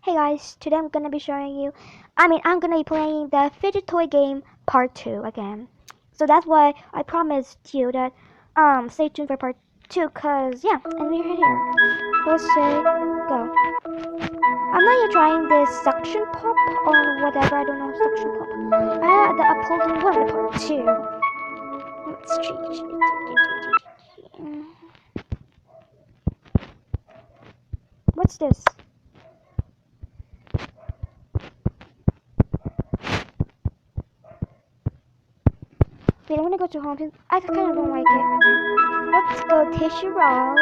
Hey guys, today I'm gonna be showing you, I'm gonna be playing the fidget toy game part 2 again. So that's why I promised you that, stay tuned for part 2, cause yeah, and we're here. Let's say, go. I'm not even trying this suction pop or whatever, I don't know, suction pop. I had the upholding one in part 2. Let's change it. What's this? Wait, I'm gonna go to home. I kind of don't like it. Let's go tissue roll.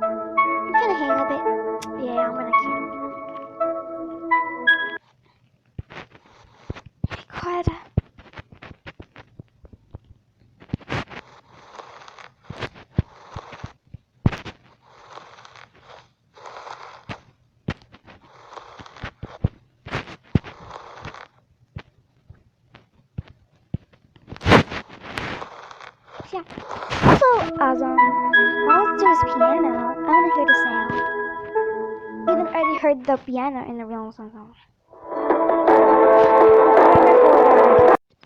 I'm gonna hang a bit. Yeah, I'm gonna keep. God. Yeah. Also, awesome. Now let's do this piano. I wanna hear the sound. You even already heard the piano in the real song.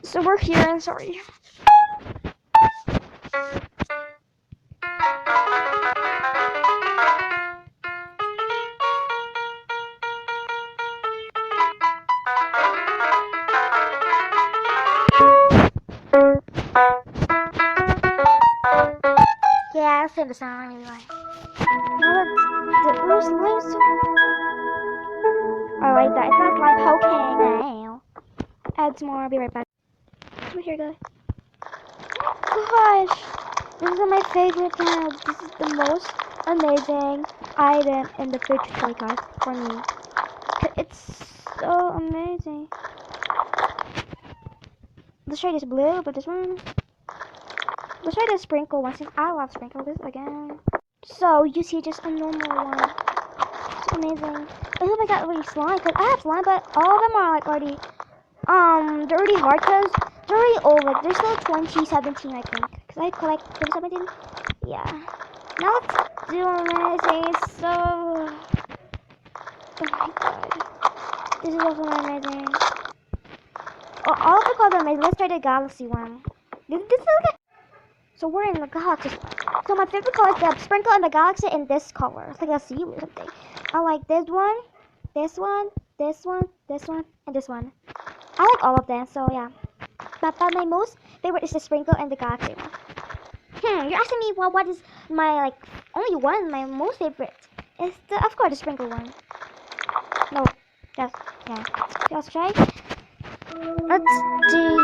So we're here, and sorry. Yeah, I'll save the sound anyway. Now let's do slime. I like that. It's not slime poking now. Add some more. I'll be right back. We're here, guys. Gosh, this is my favorite now. This is the most amazing item in the fidget toy, guys, for me. It's so amazing. Let's try this blue, but this one. Let's try the sprinkle one since I love sprinkle. This again. So you see, just a normal one. It's amazing. I hope I got already slime, cause I have slime, but all of them are like already they're already hard, cause they're already old. Like they're still 2017, I think. Cause I collect 2017. Yeah. Now let's do amazing. So, oh my god, this is also amazing. Oh, all of the colors are amazing. Let's try the galaxy one. This is like. So we're in the galaxy. So my favorite color is the sprinkle and the galaxy in this color. It's like a sea or something. I like this one, this one, this one, this one, and this one. I like all of them, so yeah. But my most favorite is the sprinkle and the galaxy one. You're asking me, well, what is my, like, only one, my most favorite? Is the, of course, the sprinkle one. No, that's, yeah. Let's try. Let's do.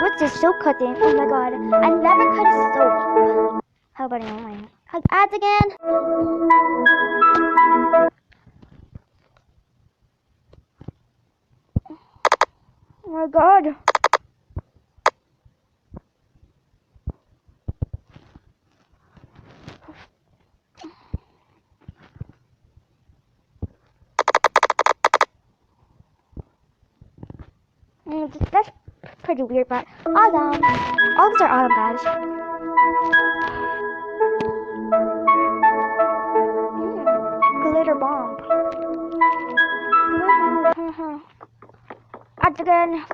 What's this soap cutting? Oh my god, I never cut soap. How about online? Ads again? Oh my god. That's pretty weird, but awesome. All these are awesome, guys. Glitter bomb. Ads again.